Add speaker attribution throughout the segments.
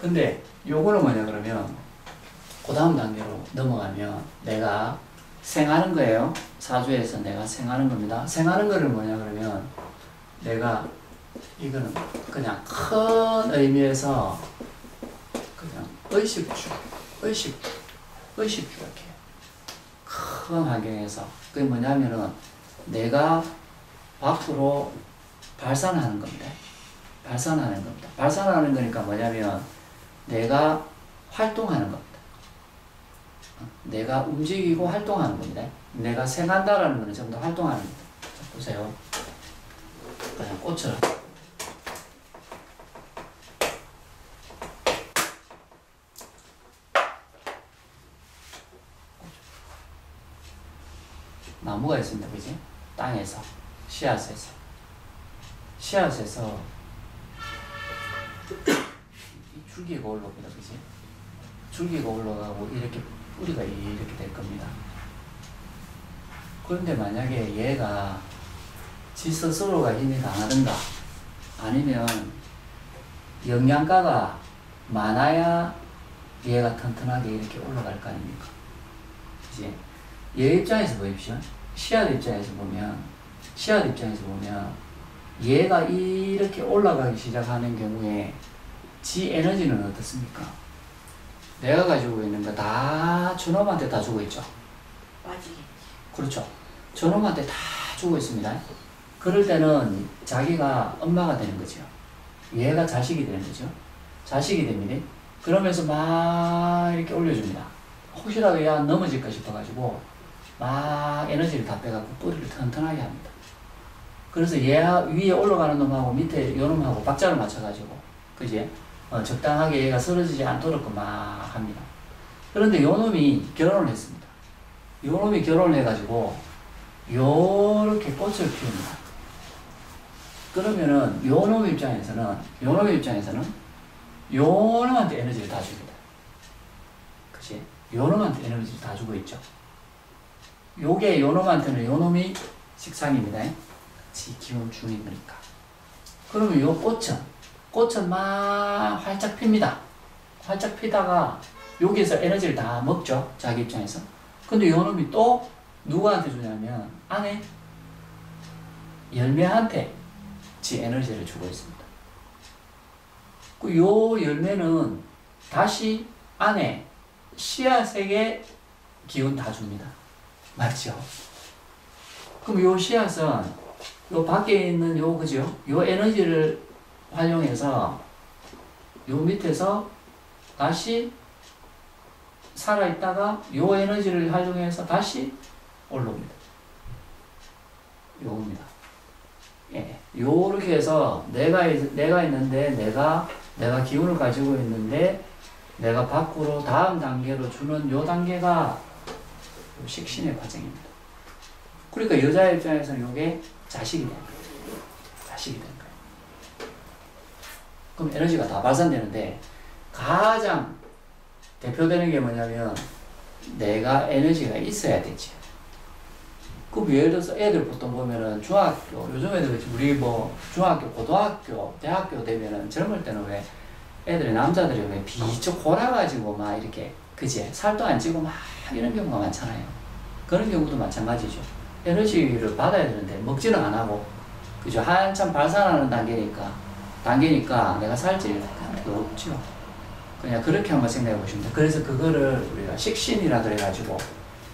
Speaker 1: 근데 요거는 뭐냐 그러면 그 다음 단계로 넘어가면 내가 생하는 거예요. 사주에서 내가 생하는 겁니다. 생하는 거를 뭐냐 그러면 내가 이거는 그냥 큰 의미에서 그냥 의식주 이렇게 큰 환경에서 그게 뭐냐면은 내가 밖으로 발산하는 겁니다. 발산하는 거니까 뭐냐면 내가 활동하는 겁니다. 내가 움직이고 활동하는 겁니다. 내가 생한다라는 거는 전부 다 활동하는 겁니다. 자, 보세요. 그냥 꽃을 나무가 있습니다. 그지? 땅에서 씨앗에서 이 줄기가 올라옵니다. 그지? 줄기가 올라가고 이렇게 뿌리가 이렇게 될 겁니다. 그런데 만약에 얘가 지 스스로가 힘이 강하든가 아니면 영양가가 많아야 얘가 튼튼하게 이렇게 올라갈 거 아닙니까? 그치? 얘 입장에서 보십시오. 씨앗 입장에서 보면 얘가 이렇게 올라가기 시작하는 경우에 지 에너지는 어떻습니까? 내가 가지고 있는 거 다 저놈한테 다 주고 있죠.
Speaker 2: 빠지겠지.
Speaker 1: 그렇죠. 저놈한테 다 주고 있습니다. 그럴 때는 자기가 엄마가 되는 거죠. 얘가 자식이 되는 거죠. 자식이 됩니다. 그러면서 막 이렇게 올려줍니다. 혹시라도 얘가 넘어질까 싶어가지고 막 에너지를 다 빼갖고 뿌리를 튼튼하게 합니다. 그래서 얘 위에 올라가는 놈하고 밑에 요 놈하고 박자를 맞춰가지고 그지? 적당하게 얘가 쓰러지지 않도록 막 합니다. 그런데 요 놈이 결혼을 했습니다. 요 놈이 결혼을 해가지고 요렇게 꽃을 피웁니다. 그러면은 요 놈 입장에서는 요 놈한테 에너지를 다 줍니다. 그치? 요 놈한테 에너지를 다 주고 있죠. 요게 요 놈한테는 요 놈이 식상입니다. 지 기운 중인 거니까. 그러면 요 꽃은 막 활짝 핍니다. 활짝 피다가 여기에서 에너지를 다 먹죠. 자기 입장에서. 근데 요 놈이 또 누구한테 주냐면 안에 열매한테 지 에너지를 주고 있습니다. 그 요 열매는 다시 안에 씨앗에게 기운 다 줍니다. 맞죠? 그럼 요 씨앗은 요 밖에 있는 그죠? 요 에너지를 활용해서 요 밑에서 다시 살아있다가 요 에너지를 활용해서 다시 올라옵니다. 요겁니다. 예. 요렇게 해서 내가 있는데 내가 기운을 가지고 있는데 내가 밖으로 다음 단계로 주는 요 단계가 식신의 과정입니다. 그러니까 여자 입장에서는 요게 자식이 되는 거예요. 자식이 되는 거예요. 그럼 에너지가 다 발산되는데 가장 대표되는 게 뭐냐면 내가 에너지가 있어야 되지. 그럼 예를 들어서 애들 보통 보면은 중학교, 요즘 애들 우리 뭐 중학교, 고등학교, 대학교 되면은 젊을 때는 왜 애들이 남자들이 왜 비쩍 골아가지고 막 이렇게 그지? 살도 안 찌고 막 이런 경우가 많잖아요. 그런 경우도 마찬가지죠. 에너지를 받아야 되는데 먹지는 안 하고 그죠? 한참 발산하는 단계니까 내가 살찌를 게 없죠. 그냥 그렇게 한번 생각해 보시면 돼요. 그래서 그거를 우리가 식신이라 그래가지고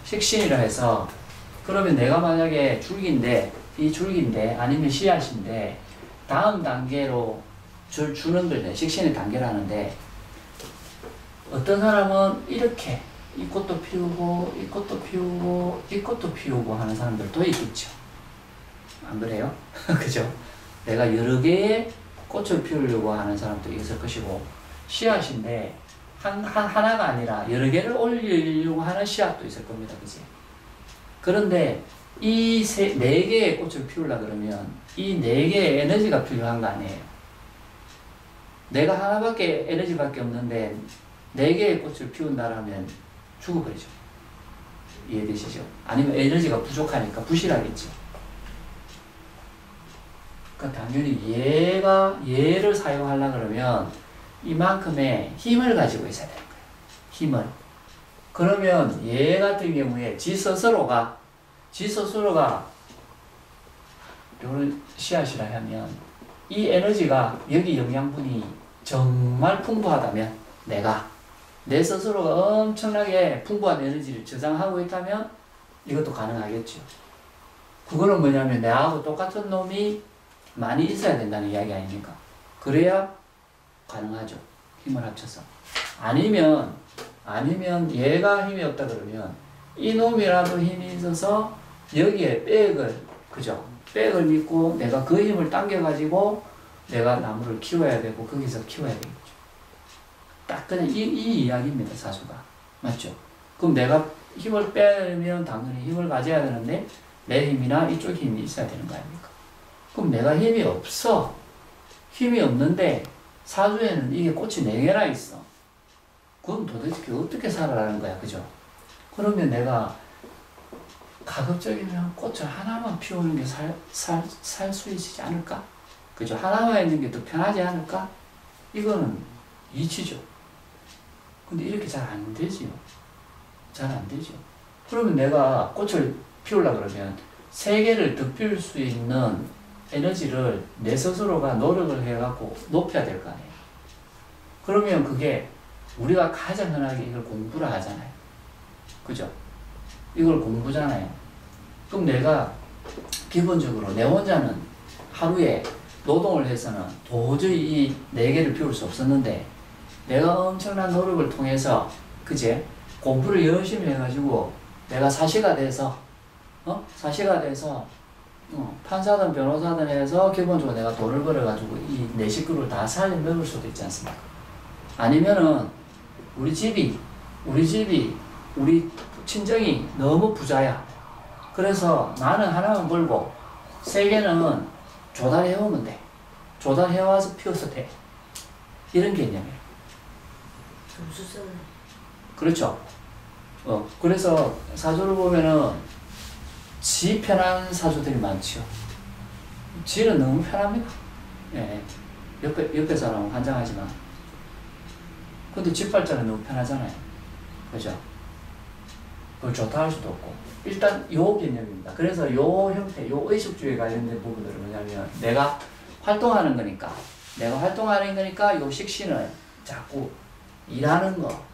Speaker 1: 식신이라 해서 그러면 내가 만약에 이 줄기인데 아니면 씨앗인데 다음 단계로 주는 걸 식신의 단계를 하는데 어떤 사람은 이렇게 이것도 피우고 이것도 피우고 이것도 피우고 하는 사람들도 있겠죠. 안 그래요? 그죠? 내가 여러 개의 꽃을 피우려고 하는 사람도 있을 것이고 씨앗인데 하나가 아니라 여러 개를 올리려고 하는 씨앗도 있을 겁니다. 그지? 그런데 이 네 개의 꽃을 피우려 그러면 이 네 개의 에너지가 필요한 거 아니에요. 내가 하나밖에 에너지밖에 없는데 네 개의 꽃을 피운다라면 죽어버리죠. 이해되시죠? 아니면 에너지가 부족하니까 부실하겠죠. 그러니까 당연히 얘를 사용하려 그러면 이만큼의 힘을 가지고 있어야 되는 거예요. 힘을. 그러면 얘 같은 경우에 지 스스로가 요런 씨앗이라 하면 이 에너지가 여기 영양분이 정말 풍부하다면 내 스스로가 엄청나게 풍부한 에너지를 저장하고 있다면 이것도 가능하겠죠. 그거는 뭐냐면 내하고 똑같은 놈이 많이 있어야 된다는 이야기 아닙니까? 그래야 가능하죠. 힘을 합쳐서. 아니면 얘가 힘이 없다 그러면 이놈이라도 힘이 있어서 여기에 백을 믿고 내가 그 힘을 당겨가지고 내가 나무를 키워야 되고 거기서 키워야 되겠죠. 딱 그냥 이 이야기입니다. 사수가. 맞죠? 그럼 내가 힘을 빼면 당연히 힘을 가져야 되는데 내 힘이나 이쪽 힘이 있어야 되는 거 아닙니까? 그럼 내가 힘이 없어. 힘이 없는데 사주에는 이게 꽃이 4개나 있어. 그럼 도대체 어떻게 살아라는 거야. 그죠? 그러면 내가 가급적이면 꽃을 하나만 피우는 게 살 수 있지 않을까? 그죠? 하나만 있는 게 더 편하지 않을까? 이거는 이치죠. 근데 이렇게 잘 안 되지요. 잘 안 되죠. 그러면 내가 꽃을 피우려고 그러면 3개를 더 피울 수 있는 에너지를 내 스스로가 노력을 해갖고 높여야 될 거 아니에요. 그러면 그게 우리가 가장 흔하게 이걸 공부를 하잖아요. 그죠? 이걸 공부잖아요. 그럼 내가 기본적으로 내 혼자는 하루에 노동을 해서는 도저히 이 4개를 피울 수 없었는데 내가 엄청난 노력을 통해서 그제 공부를 열심히 해가지고 내가 사시가 돼서 판사든 변호사든 해서 기본적으로 내가 돈을 벌어가지고 이 내 식구를 다 살려 먹을 수도 있지 않습니까? 아니면은 우리 친정이 너무 부자야. 그래서 나는 하나만 벌고 3개는 조달해오면 돼. 조달해와서 피워서 돼. 이런 개념이에요. 그렇죠. 그래서 사주를 보면은 지 편한 사주들이 많죠. 지는 너무 편합니다. 예. 옆에 사람은 환장하지만. 근데 집발자는 너무 편하잖아요. 그죠? 그걸 좋다 할 수도 없고. 일단 요 개념입니다. 그래서 요 형태, 요 의식주의에 관련된 부분들은 뭐냐면 내가 활동하는 거니까 요 식신을 자꾸 일하는 거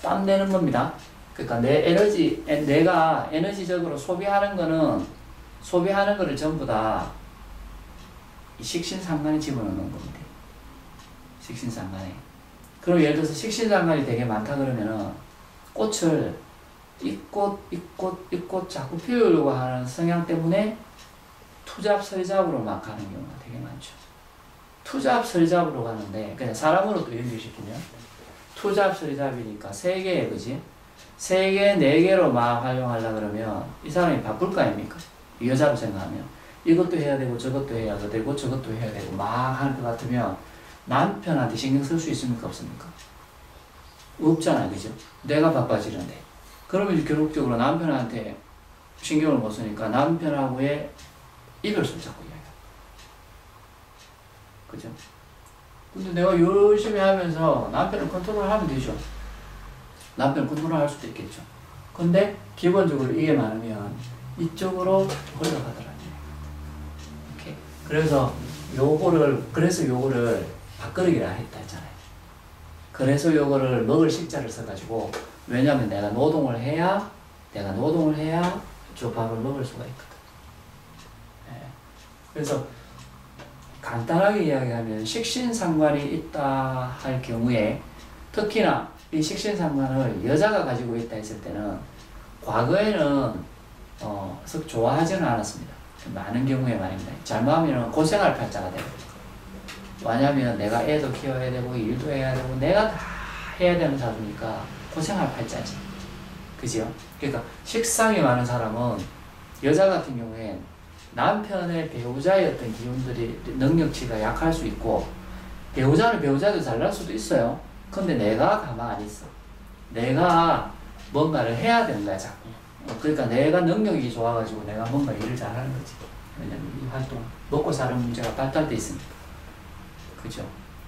Speaker 1: 땀 내는 겁니다. 그러니까 내가 에너지적으로 소비하는 거를 전부 다 식신상간에 집어넣는 겁니다. 식신상간에. 그럼 예를 들어서 식신상간이 되게 많다 그러면은 꽃을 이 꽃 자꾸 피우려고 하는 성향 때문에 투잡설잡으로 막 가는 경우가 되게 많죠. 투잡설잡으로 가는데 그냥 사람으로 또 연결시키면 투잡설잡이니까 3개, 그지? 3개, 4개로 막 활용하려고 그러면 이 사람이 바쁠 거 아닙니까? 여자로 생각하면 이것도 해야 되고 저것도 해야 되고 저것도 해야 되고 막 하는 것 같으면 남편한테 신경 쓸 수 있습니까? 없습니까? 없잖아요. 그죠? 내가 바빠지는데. 그러면 결국적으로 남편한테 신경을 못 쓰니까 남편하고의 이별소를 자꾸 이야기해요. 그죠? 근데 내가 열심히 하면서 남편을 컨트롤하면 되죠. 남편을 컨트롤할 수도 있겠죠. 근데 기본적으로 이게 많으면 이쪽으로 흘러가더라고요. 이렇게. 그래서 요거를 밥그릇이라 했다 했잖아요. 그래서 요거를 먹을 식자를 써가지고, 왜냐면 내가 노동을 해야 저 밥을 먹을 수가 있거든. 네. 그래서 간단하게 이야기하면 식신상관이 있다 할 경우에, 특히나 이 식신상관을 여자가 가지고 있다 했을 때는 과거에는 썩 좋아하지는 않았습니다. 많은 경우에 말입니다. 잘못하면 고생할 팔자가 되거든요. 왜냐하면 내가 애도 키워야 되고 일도 해야 되고 내가 다 해야 되는 사주니까 고생할 팔자지. 그죠? 그러니까 식상이 많은 사람은 여자 같은 경우엔 남편의 배우자의 어떤 기운들이 능력치가 약할 수 있고, 배우자는 배우자도 잘날 수도 있어요. 근데 내가 가만히 있어. 내가 뭔가를 해야 되는 거야, 자꾸. 그러니까 내가 능력이 좋아가지고 내가 뭔가 일을 잘하는 거지. 왜냐면 이 활동, 먹고 사는 문제가 발달돼 있으니까. 그죠?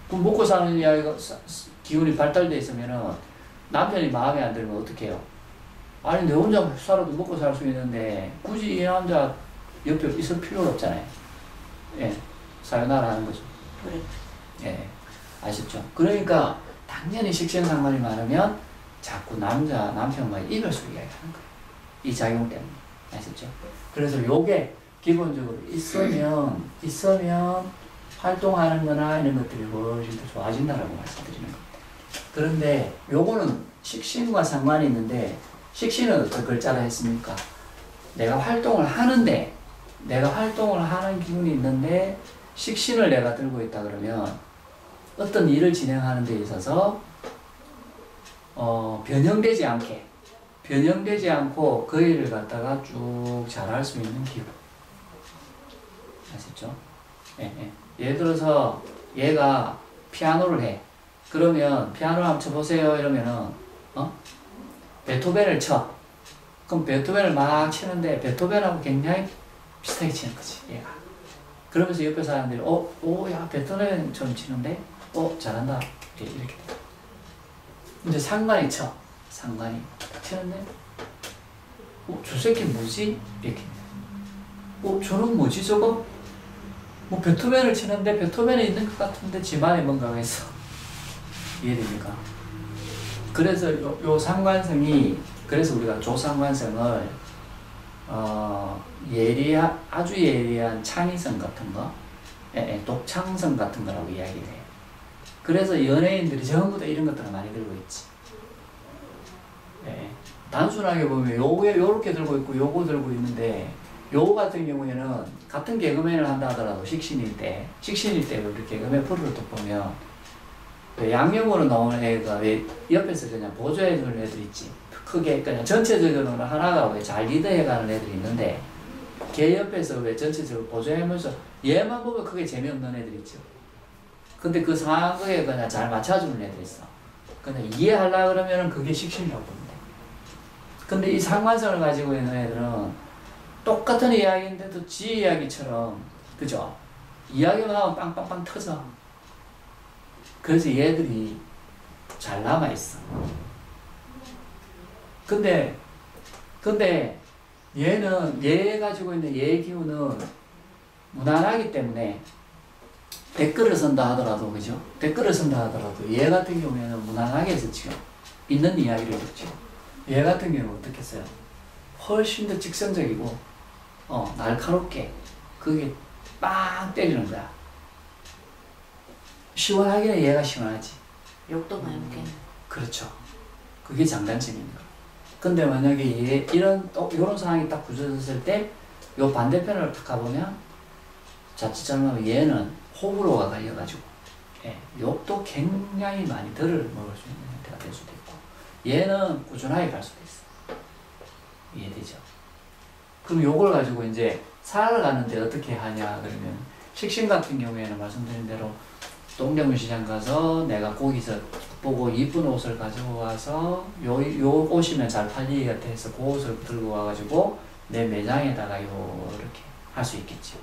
Speaker 1: 그럼 먹고 사는 이야기가 기운이 발달돼 있으면은 남편이 마음에 안 들면 어떻게 해요? 아니 내 혼자 살아도 먹고 살 수 있는데 굳이 이 남자 옆에 있을 필요가 없잖아요. 예, 사요나라 하는 거죠.
Speaker 2: 그래.
Speaker 1: 예, 아셨죠? 그러니까 당연히 식생상관이 많으면 자꾸 남편과 이별수 이야기하는 거예요. 이 작용 때문에. 아셨죠? 그래서 요게 기본적으로 있으면 활동하는 거나 이런 것들이 훨씬 더 좋아진다라고 말씀드리는 겁니다. 그런데 요거는 식신과 상관이 있는데 식신은 어떤 글자로 했습니까? 내가 활동을 하는 기운이 있는데 식신을 내가 들고 있다 그러면 어떤 일을 진행하는 데 있어서 변형되지 않고 그 일을 갖다가 쭉 잘할 수 있는 기운. 아셨죠? 예. 예를 들어서 얘가 피아노를 해. 그러면 피아노 한번 쳐보세요 이러면은 베토벤을 쳐. 그럼 베토벤을 막 치는데 베토벤하고 굉장히 비슷하게 치는 거지 얘가. 그러면서 옆에 사람들이 야 베토벤처럼 치는데 잘한다 이렇게. 이제 상관이 치는데 저 새끼 뭐지? 이렇게. 저는 뭐지 저거? 뭐 베토벤을 치는데 베토벤이 있는 것 같은데 집안에 뭔가가 있어. 이해됩니까? 그래서 요 상관성이, 그래서 우리가 조상관성을 아주 예리한 창의성 같은 거, 독창성 같은 거라고 이야기를 해요. 그래서 연예인들이 전부 다 이런 것들을 많이 들고 있지. 단순하게 보면 요렇게 들고 있고 요거 들고 있는데, 요거 같은 경우에는 같은 개그맨을 한다 하더라도 식신일 때 우리 개그맨 프로를 또 보면 양념으로 나오는 애가 왜 옆에서 그냥 보조해주는 애들 있지. 크게 그냥 전체적으로는 하나가 왜 잘 리드해가는 애들이 있는데 걔 옆에서 왜 전체적으로 보조하면서 얘만 보면 크게 재미없는 애들 있죠. 근데 그 상황에 그냥 잘 맞춰주는 애들 있어. 그냥 이해하려고 그러면은 그게 식신이라고 봅니다. 근데 이 상관성을 가지고 있는 애들은 똑같은 이야기인데도 지 이야기처럼, 그죠? 이야기만 하면 빵빵빵 터져. 그래서 얘들이 잘 남아있어. 근데 얘 가지고 있는 얘 기운은 무난하기 때문에 댓글을 쓴다 하더라도, 그죠? 댓글을 쓴다 하더라도 얘 같은 경우에는 무난하게 해서 지금 있는 이야기를 듣죠. 얘 같은 경우는 어떻게 써요? 훨씬 더 직선적이고 날카롭게 그게 빵 때리는 거야. 시원하기는 얘가 시원하지.
Speaker 2: 욕도 많이 먹겠네.
Speaker 1: 그렇죠. 그게 장단점입니다. 근데 만약에 이런 상황이 딱 굳어졌을 때 요 반대편을 딱 가보면 자칫 잘못하면 얘는 호불호가 갈려가지고 욕도 굉장히 많이 덜을 먹을 수 있는 형태가 될 수도 있고, 얘는 꾸준하게 갈 수도 있어. 이해되죠? 그럼 요걸 가지고 이제 살아가는데 어떻게 하냐 그러면, 식신 같은 경우에는 말씀드린 대로 동대문 시장 가서 내가 거기서 보고 이쁜 옷을 가지고 와서 요 옷이면 잘 팔리기 같아서 그 옷을 들고 와가지고 내 매장에다가 요렇게 할 수 있겠지.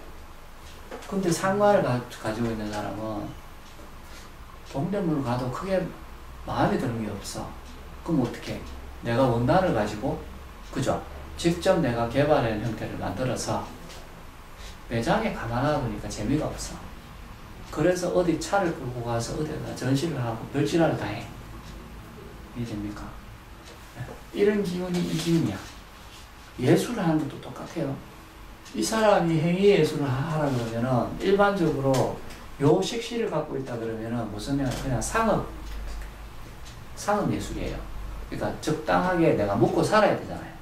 Speaker 1: 근데 상관을 가지고 있는 사람은 동대문을 가도 크게 마음에 드는 게 없어. 그럼 어떻게? 내가 원단을 가지고, 그죠? 직접 내가 개발한 형태를 만들어서 매장에 가만하다 보니까 재미가 없어. 그래서 어디 차를 끌고 가서 어디다 전시를 하고 별지랄을 다 해. 이해됩니까? 이런 기운이 이 기운이야. 예술을 하는 것도 똑같아요. 이 사람이 행위 예술을 하라 그러면은 일반적으로 요 식시를 갖고 있다 그러면은 무슨 그냥 상업 예술이에요. 그러니까 적당하게 내가 먹고 살아야 되잖아요.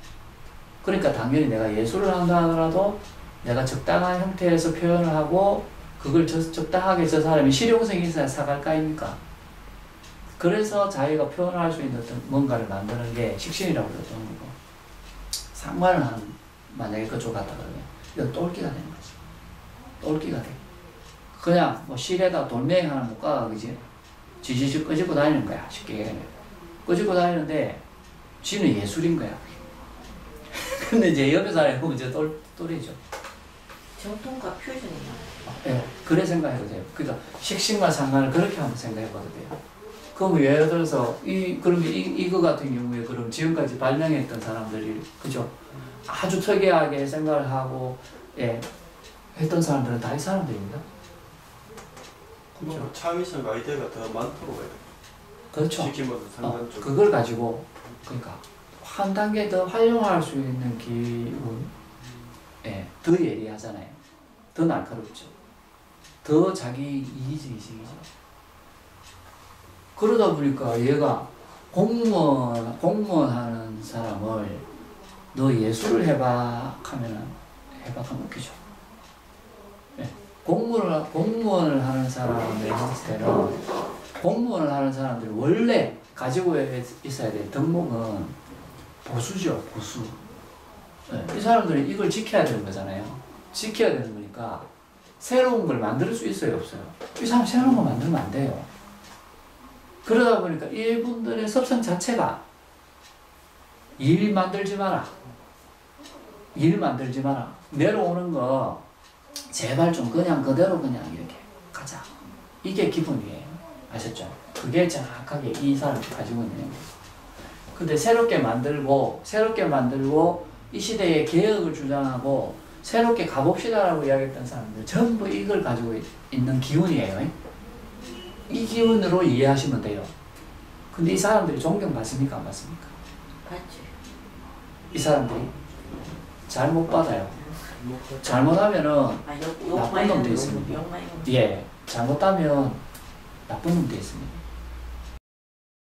Speaker 1: 그러니까 당연히 내가 예술을 한다 하더라도 내가 적당한 형태에서 표현을 하고 그걸 적당하게 저 사람이 실용성이 있어야 사갈까입니까? 그래서 자기가 표현할 수 있는 어떤 뭔가를 만드는 게 식신이라고 그러는 거고, 상관을 하는, 만약에 그쪽 같다 그러면 이건 똘끼가 되는 거지. 똘끼가 돼. 그냥 뭐 실에다 돌멩이 하나 못 가, 그지? 지지직 끄집고 다니는 거야. 쉽게 얘기하면. 끄집고 다니는데 지는 예술인 거야. 근데 이제 옆에 사람이 보면 이제 똘이죠.
Speaker 2: 정통과 표준이요.
Speaker 1: 예, 그래 생각해도 돼요. 그러니까 식신과 상관을 그렇게 한번 생각해봐도 돼요. 그럼 예를 들어서 그러면 이거 같은 경우에 그럼 지금까지 발명했던 사람들이 그죠? 아주 특이하게 생각을 하고 예, 했던 사람들은 다 이 사람들입니다.
Speaker 3: 그렇죠. 창의성 아이디어가 더 많도록 해요.
Speaker 1: 그렇죠.
Speaker 3: 시키면 상관적으로.
Speaker 1: 그걸 가지고 그러니까 한 단계 더 활용할 수 있는 기운, 예, 더 예리하잖아요. 더 날카롭죠. 더 자기 이기적이죠. 그러다 보니까 얘가 공무원 하는 사람을 너 예술을 해봐 하면은 해박하면 웃기죠. 예, 공무원을 하는 사람을 했을 때는 공무원을 하는 사람들이 원래 가지고 있어야 될 덕목은 보수죠, 보수. 예, 이 사람들이 이걸 지켜야 되는 거잖아요. 지켜야 되는 거니까 새로운 걸 만들 수 있어요, 없어요? 이 사람 새로운 거 만들면 안 돼요. 그러다 보니까 이분들의 섭성 자체가 일 만들지 마라. 일 만들지 마라. 내려오는 거 제발 좀 그냥 그대로 그냥 이렇게 가자. 이게 기본이에요. 아셨죠? 그게 정확하게 이 사람이 가지고 있는 거예요. 근데 새롭게 만들고 이 시대에 개혁을 주장하고 새롭게 가봅시다라고 이야기했던 사람들 전부 이걸 가지고 있는 기운이에요. 이 기운으로 이해하시면 돼요. 근데 이 사람들이 존경받습니까? 안 받습니까?
Speaker 2: 맞지.
Speaker 1: 이 사람들이 잘 못 받아요. 잘못하면은 나쁜 놈도 있습니다. 예, 잘못하면 나쁜 놈도 있습니다.